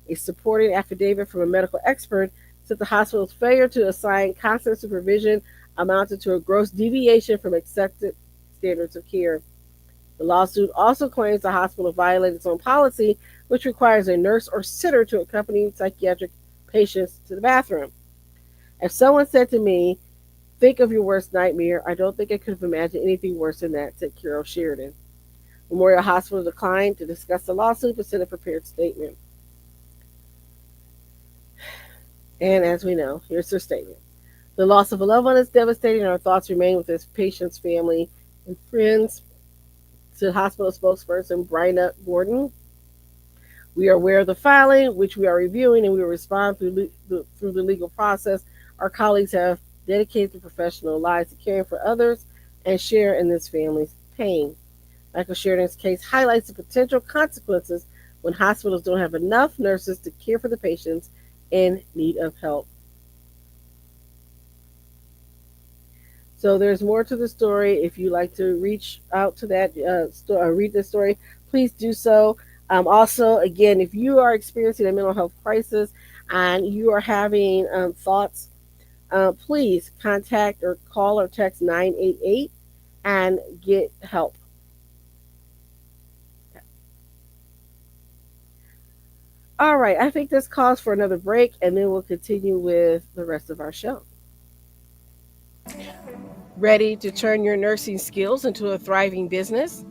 A supporting affidavit from a medical expert said the hospital's failure to assign constant supervision amounted to a gross deviation from accepted standards of care. The lawsuit also claims the hospital violated its own policy, which requires a nurse or sitter to accompany psychiatric patients to the bathroom. If someone said to me, "Think of your worst nightmare," I don't think I could have imagined anything worse than that, said Carol Sheridan. Memorial Hospital declined to discuss the lawsuit but sent a prepared statement. And as we know, here's their statement. The loss of a loved one is devastating, and our thoughts remain with this patient's family and friends, said hospital spokesperson Bryna Gordon. We are aware of the filing, which we are reviewing, and we will respond through the legal process. Our colleagues have dedicated their professional lives to caring for others and share in this family's pain. Michael Sheridan's case highlights the potential consequences when hospitals don't have enough nurses to care for the patients in need of help. So there's more to the story. If you like to reach out to that read the story, please do so. Also, again, if you are experiencing a mental health crisis and you are having thoughts, please contact or call or text 988 and get help. All right, I think this calls for another break, and then we'll continue with the rest of our show. Ready to turn your nursing skills into a thriving business?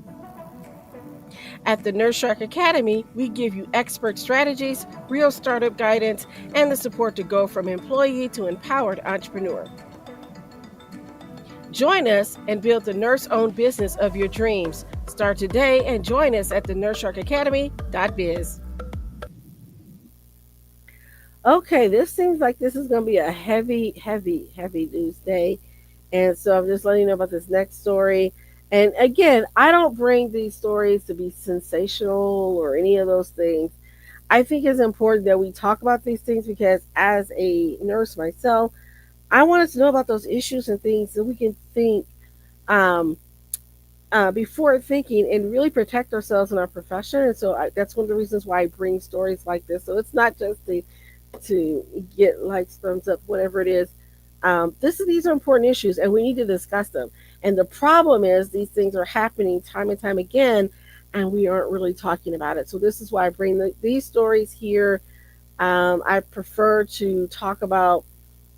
At the Nurse Shark Academy, we give you expert strategies, real startup guidance, and the support to go from employee to empowered entrepreneur. Join us and build the nurse-owned business of your dreams. Start today and join us at the nursesharkacademy.biz. Okay, this seems like this is going to be a heavy news day. And so I'm just letting you know about this next story. And again, I don't bring these stories to be sensational or any of those things. I think it's important that we talk about these things because as a nurse myself, I want us to know about those issues and things so we can think um, before thinking and really protect ourselves in our profession. And so that's one of the reasons why I bring stories like this. So it's not just to get likes, thumbs up, whatever it is. These are important issues, and we need to discuss them. And the problem is these things are happening time and time again, and we aren't really talking about it. So this is why I bring these stories here I prefer to talk about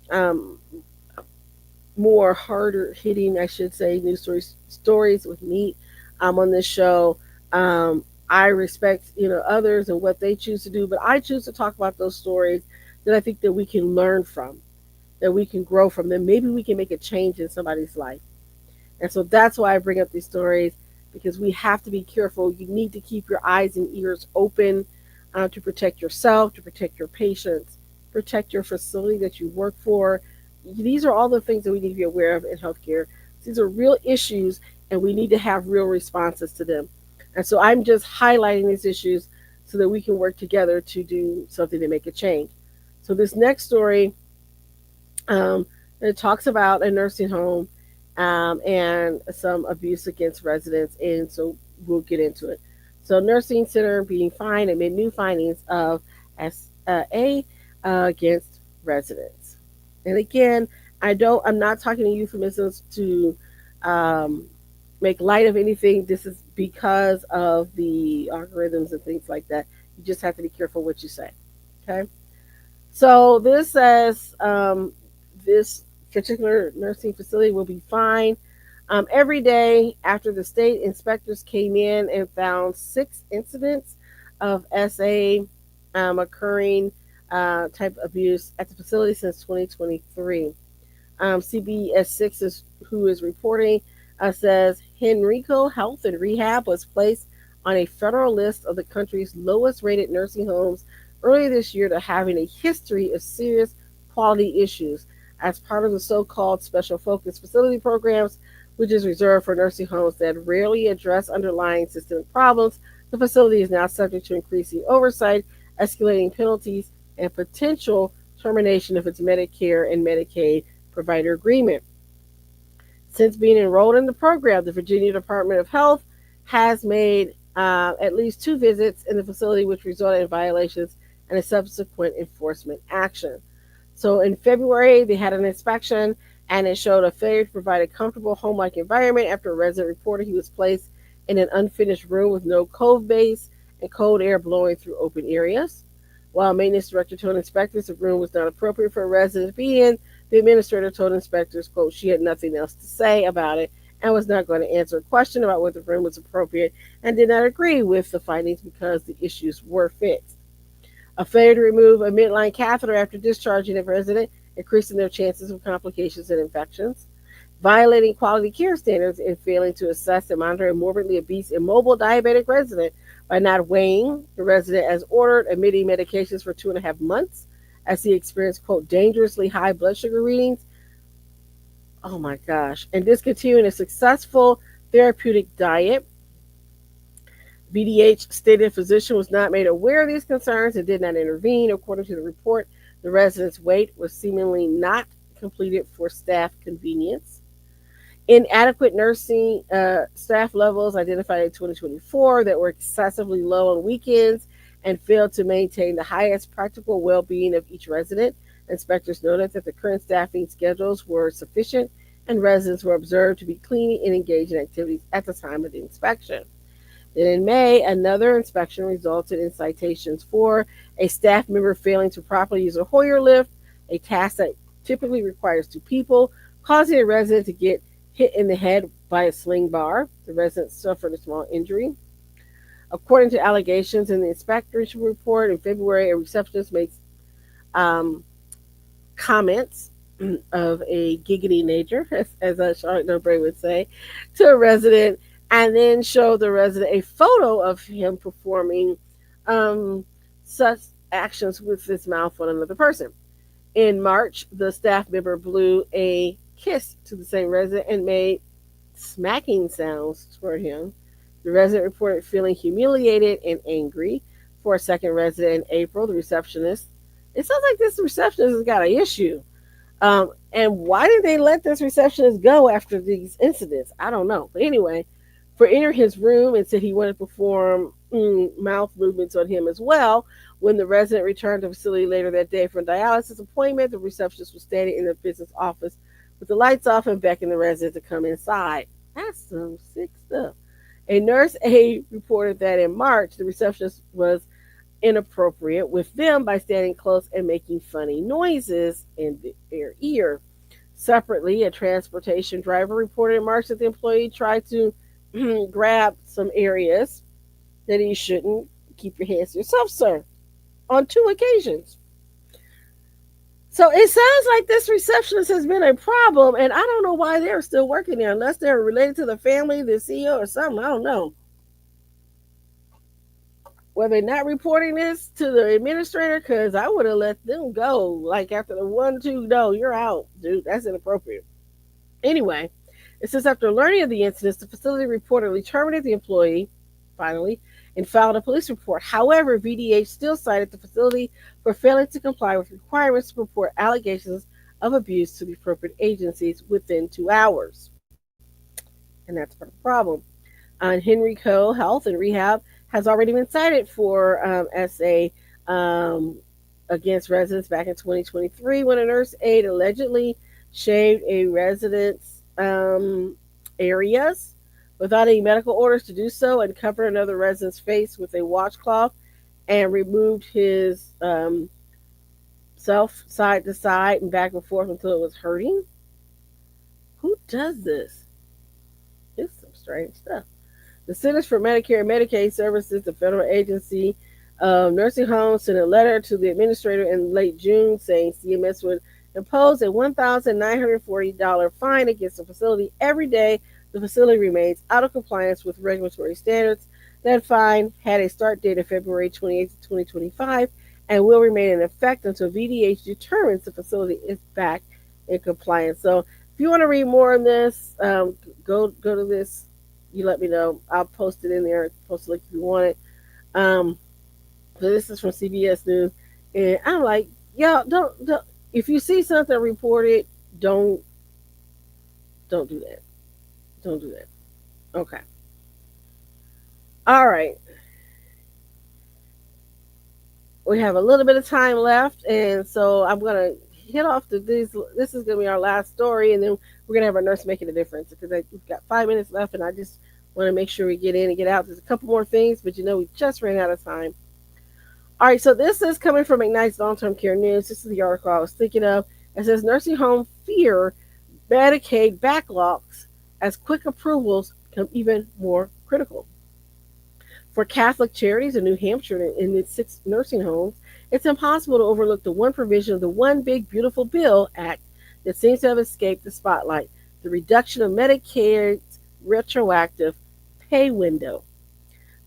um, more harder hitting, I should say, news stories with meat on this show. I respect others and what they choose to do, but I choose to talk about those stories that I think that we can learn from, that we can grow from, that maybe we can make a change in somebody's life. And so that's why I bring up these stories, because we have to be careful. You need to keep your eyes and ears open to protect yourself, to protect your patients, protect your facility that you work for. These are all the things that we need to be aware of in healthcare. These are real issues, and we need to have real responses to them. And so I'm just highlighting these issues so that we can work together to do something to make a change. So this next story, um, it talks about a nursing home and some abuse against residents, and so we'll get into it. So, nursing center being fined amid new findings of SA against residents. And again, I'm not talking in euphemisms to um, make light of anything. This is because of the algorithms and things like that. You just have to be careful what you say. Okay. So this says this particular nursing facility will be fined every day after the state inspectors came in and found 6 incidents of SA occurring type abuse at the facility since 2023. CBS 6 is who is reporting says Henrico Health and Rehab was placed on a federal list of the country's lowest rated nursing homes earlier this year to having a history of serious quality issues as part of the so-called special focus facility programs, which is reserved for nursing homes that rarely address underlying systemic problems. The facility is now subject to increasing oversight, escalating penalties, and potential termination of its Medicare and Medicaid provider agreement. Since being enrolled in the program, the Virginia Department of Health has made at least 2 visits in the facility, which resulted in violations and a subsequent enforcement action. So in February, they had an inspection and it showed a failure to provide a comfortable home like environment after a resident reported he was placed in an unfinished room with no cove base and cold air blowing through open areas. While maintenance director told inspectors the room was not appropriate for a resident to be in, the administrator told inspectors, quote, she had nothing else to say about it and was not going to answer a question about whether the room was appropriate and did not agree with the findings because the issues were fixed. A failure to remove a midline catheter after discharging a resident, increasing their chances of complications and infections. Violating quality care standards and failing to assess and monitor a morbidly obese immobile diabetic resident by not weighing the resident as ordered, omitting medications for 2.5 months as he experienced, quote, dangerously high blood sugar readings. Oh my gosh. And discontinuing a successful therapeutic diet. VDH stated physician was not made aware of these concerns and did not intervene. According to the report, the resident's wait was seemingly not completed for staff convenience. Inadequate nursing staff levels identified in 2024 that were excessively low on weekends and failed to maintain the highest practical well being of each resident. Inspectors noted that the current staffing schedules were sufficient and residents were observed to be cleaning and engaged in activities at the time of the inspection. Then in May, another inspection resulted in citations for a staff member failing to properly use a Hoyer lift, a task that typically requires 2 people, causing a resident to get hit in the head by a sling bar. The resident suffered a small injury. According to allegations in the inspector's report in February, a receptionist made um, comments of a giggity nature, as a Charlotte Nobre would say, to a resident, and then showed the resident a photo of him performing um, such actions with his mouth on another person. In March, the staff member blew a kiss to the same resident and made smacking sounds toward him. The resident reported feeling humiliated and angry. For a second resident in April, the receptionist, it sounds like this receptionist has got an issue. And why did they let this receptionist go after these incidents? I don't know. But anyway, for entering his room and said he wanted to perform mouth movements on him as well. When the resident returned to the facility later that day for a dialysis appointment, the receptionist was standing in the business office with the lights off and beckoned the resident to come inside. That's some sick stuff. A nurse aide reported that in March, the receptionist was inappropriate with them by standing close and making funny noises in their ear. Separately, a transportation driver reported in March that the employee tried to grab some areas that he shouldn't. Keep your hands to yourself, sir, on two occasions. So it sounds like this receptionist has been a problem, and I don't know why they're still working there unless they're related to the family, the CEO, or something. I don't know. Were they not reporting this to the administrator? Because I would have let them go. Like after the one, two, no, you're out, dude. That's inappropriate. Anyway, it says after learning of the incidents, the facility reportedly terminated the employee, finally, and filed a police report. However, VDH still cited the facility for failing to comply with requirements to report allegations of abuse to the appropriate agencies within 2 hours. And that's part of the problem. Henry Co. Health and Rehab has already been cited for SA against residents back in 2023 when a nurse aide allegedly shaved a resident's areas without any medical orders to do so and covered another resident's face with a washcloth and removed his self side to side and back and forth until it was hurting. Who does this? It's some strange stuff. The Centers for Medicare and Medicaid Services, the federal agency of nursing homes, sent a letter to the administrator in late June saying CMS would impose a $1,940 fine against the facility every day the facility remains out of compliance with regulatory standards. That fine had a start date of February 28, 2025 and will remain in effect until VDH determines the facility is back in compliance. So if you want to read more on this, go to this. You let me know. I'll post it in there. Post a link if you want it. Um, so this is from CBS News, and I'm like, y'all don't if you see something reported, don't don't do that. Don't do that. Okay. All right. We have a little bit of time left, and so I'm gonna hit off to these. This is gonna be our last story, and then we're gonna have our nurse making a difference because we've got 5 minutes left, and I just want to make sure we get in and get out. There's a couple more things, but we just ran out of time. All right, so this is coming from Ignite's Long-Term Care News. This is the article I was thinking of. It says nursing home fear Medicaid backlogs as quick approvals become even more critical. For Catholic Charities in New Hampshire in its 6 nursing homes, it's impossible to overlook the one provision of the One Big Beautiful Bill Act that seems to have escaped the spotlight: the reduction of Medicaid's retroactive pay window.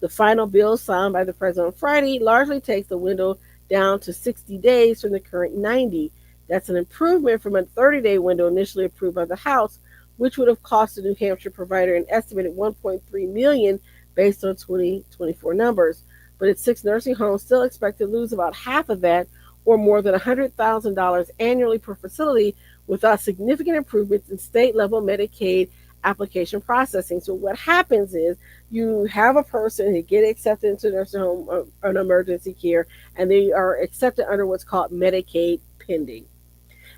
The final bill signed by the president on Friday largely takes the window down to 60 days from the current 90. That's an improvement from a 30-day window initially approved by the House, which would have cost the New Hampshire provider an estimated $1.3 million based on 2024 numbers. But its 6 nursing homes still expect to lose about half of that, or more than $100,000 annually per facility, without significant improvements in state level Medicaid application processing. So what happens is you have a person who get accepted into nursing home or an emergency care, and they are accepted under what's called Medicaid pending.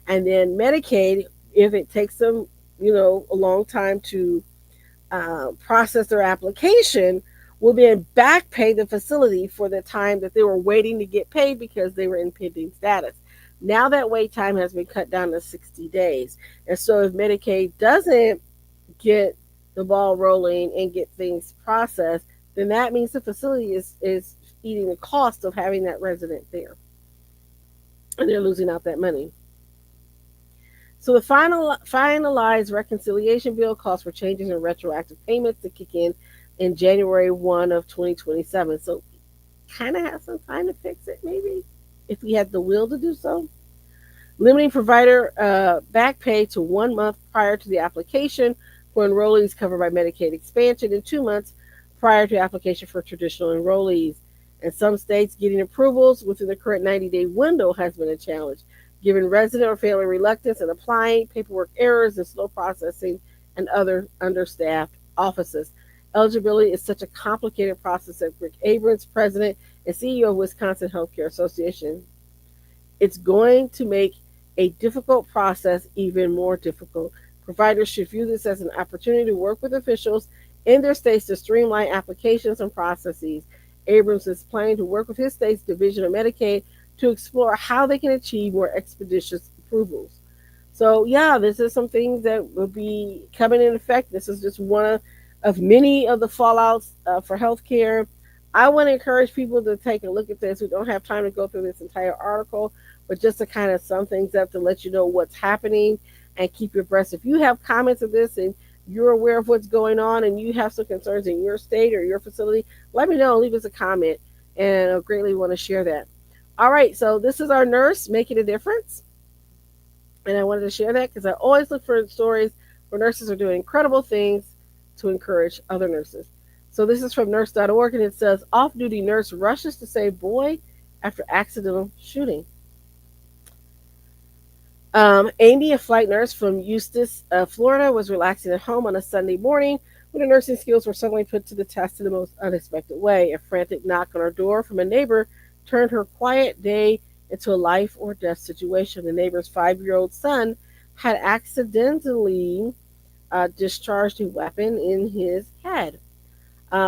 And then Medicaid, if it takes them, a long time to process their application, will then back pay the facility for the time that they were waiting to get paid because they were in pending status. Now that wait time has been cut down to 60 days. And so if Medicaid doesn't get the ball rolling and get things processed, then that means the facility is eating the cost of having that resident there. And they're losing out that money. So the finalized reconciliation bill calls for changes in retroactive payments to kick in January 1 of 2027. So kind of have some time to fix it, maybe, if we had the will to do so. Limiting provider back pay to 1 month prior to the application for enrollees covered by Medicaid expansion and 2 months prior to application for traditional enrollees. In some states, getting approvals within the current 90-day window has been a challenge, given resident or family reluctance in applying, paperwork errors, and slow processing, and other understaffed offices. Eligibility is such a complicated process that Rick Abrams, president and CEO of Wisconsin Healthcare Association, it's going to make a difficult process even more difficult. Providers should view this as an opportunity to work with officials in their states to streamline applications and processes. Abrams is planning to work with his state's Division of Medicaid to explore how they can achieve more expeditious approvals. So yeah, this is some things that will be coming in effect. This is just one of many of the fallouts for healthcare. I want to encourage people to take a look at this. We don't have time to go through this entire article, but just to kind of sum things up to let you know what's happening and keep your breast. If you have comments of this and you're aware of what's going on and you have some concerns in your state or your facility, let me know. Leave us a comment, and I greatly want to share that. All right, so this is our nurse making a difference. And I wanted to share that because I always look for stories where nurses are doing incredible things to encourage other nurses. So this is from nurse.org, and it says off duty nurse rushes to save boy after accidental shooting. Amy, a flight nurse from Eustis, Florida, was relaxing at home on a Sunday morning when her nursing skills were suddenly put to the test in the most unexpected way. A frantic knock on her door from a neighbor turned her quiet day into a life or death situation. The neighbor's 5-year-old son had accidentally discharged a weapon in his head.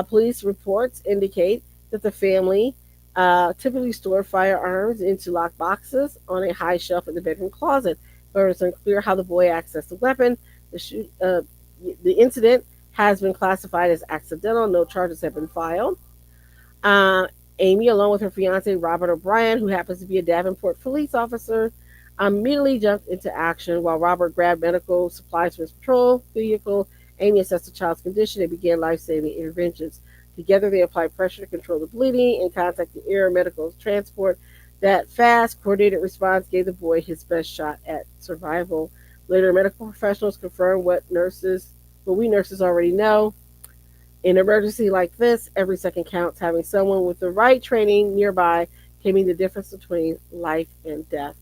Police reports indicate that the family typically stored firearms into locked boxes on a high shelf in the bedroom closet. However, it's unclear how the boy accessed the weapon. The incident has been classified as accidental. No charges have been filed. Uh, Amy, along with her fiance Robert O'Brien, who happens to be a Davenport police officer, immediately jumped into action while Robert grabbed medical supplies from his patrol vehicle. Amy assessed the child's condition and began life saving interventions. Together, they applied pressure to control the bleeding and contacted air medical transport. That fast, coordinated response gave the boy his best shot at survival. Later, medical professionals confirmed what we nurses already know. In an emergency like this, every second counts. Having someone with the right training nearby can mean the difference between life and death.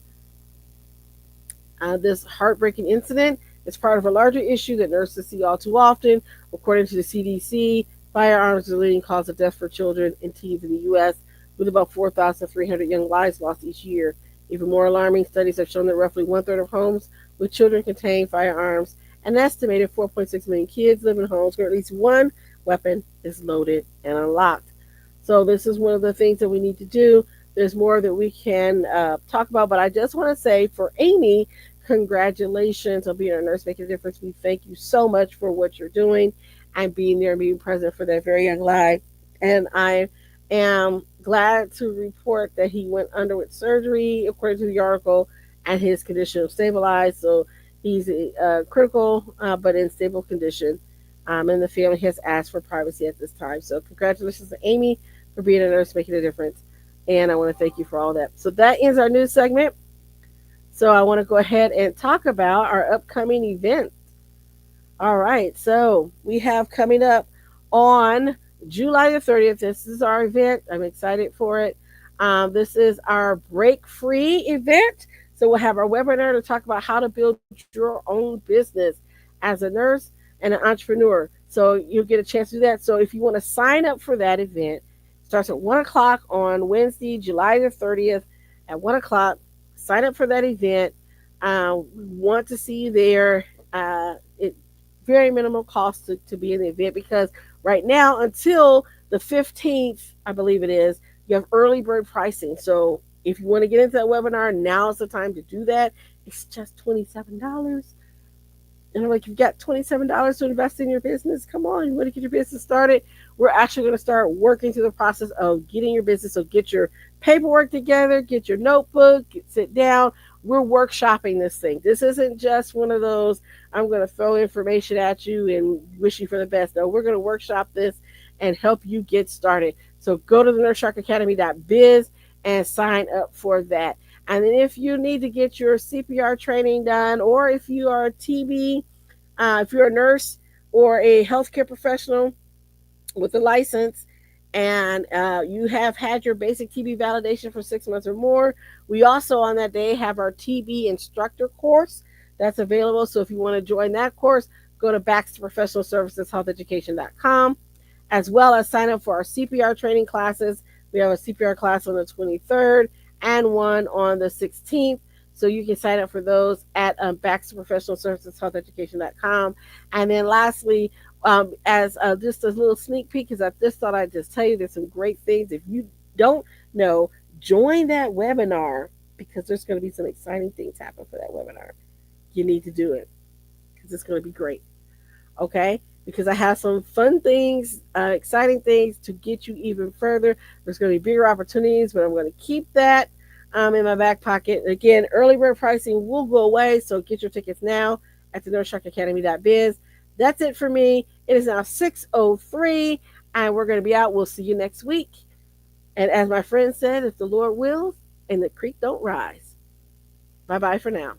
This heartbreaking incident is part of a larger issue that nurses see all too often. According to the CDC, firearms are the leading cause of death for children and teens in the U.S., with about 4,300 young lives lost each year. Even more alarming, studies have shown that roughly one-third of homes with children contain firearms. An estimated 4.6 million kids live in homes where at least one weapon is loaded and unlocked. So this is one of the things that we need to do. There's more that we can talk about, but I just want to say for Amy, congratulations on being a nurse making a difference. We thank you so much for what you're doing and being there and being present for that very young life. And I am glad to report that he went under with surgery, according to the article, and his condition was stabilized. So he's critical, but in stable condition. And the family has asked for privacy at this time. So congratulations to Amy for being a nurse making a difference. And I want to thank you for all that. So that ends our news segment. So I want to go ahead and talk about our upcoming event. All right, so we have coming up on July the 30th. This is our event. I'm excited for it. This is our break free event. So we'll have our webinar to talk about how to build your own business as a nurse and an entrepreneur. So you'll get a chance to do that. So if you want to sign up for that event, it starts at 1 o'clock on Wednesday, July the 30th at 1 o'clock. Sign up for that event. We want to see you there. It very minimal cost to be in the event because right now until the 15th, I believe it is, you have early bird pricing. So if you want to get into that webinar, now is the time to do that. It's just $27. And I'm like, you've got $27 to invest in your business. Come on, you want to get your business started? We're actually going to start working through the process of getting your business. So get your paperwork together, get your notebook, sit down. We're workshopping this thing. This isn't just one of those, I'm going to throw information at you and wish you for the best. No, we're going to workshop this and help you get started. So go to the nurseSharkAcademy.biz and sign up for that. And then if you need to get your CPR training done, or if you are a TB, if you're a nurse or a healthcare professional with a license, and you have had your basic TB validation for 6 months or more, we also on that day have our TB instructor course that's available. So if you want to join that course, go to Baxter Professional Services HealthEducation.com, as well as sign up for our CPR training classes. We have a CPR class on the 23rd and one on the 16th. So you can sign up for those at Baxter Professional Services HealthEducation.com. And then lastly, as just a little sneak peek, because I just thought I'd just tell you there's some great things. If you don't know, join that webinar because there's going to be some exciting things happen for that webinar. You need to do it because it's going to be great. Okay? Because I have some fun things, exciting things to get you even further. There's going to be bigger opportunities, but I'm going to keep that in my back pocket. Again, early bird pricing will go away, so get your tickets now at the NorthSharkAcademy.biz. That's it for me. It is now 6:03, and we're going to be out. We'll see you next week. And as my friend said, if the Lord wills and the creek don't rise. Bye bye for now.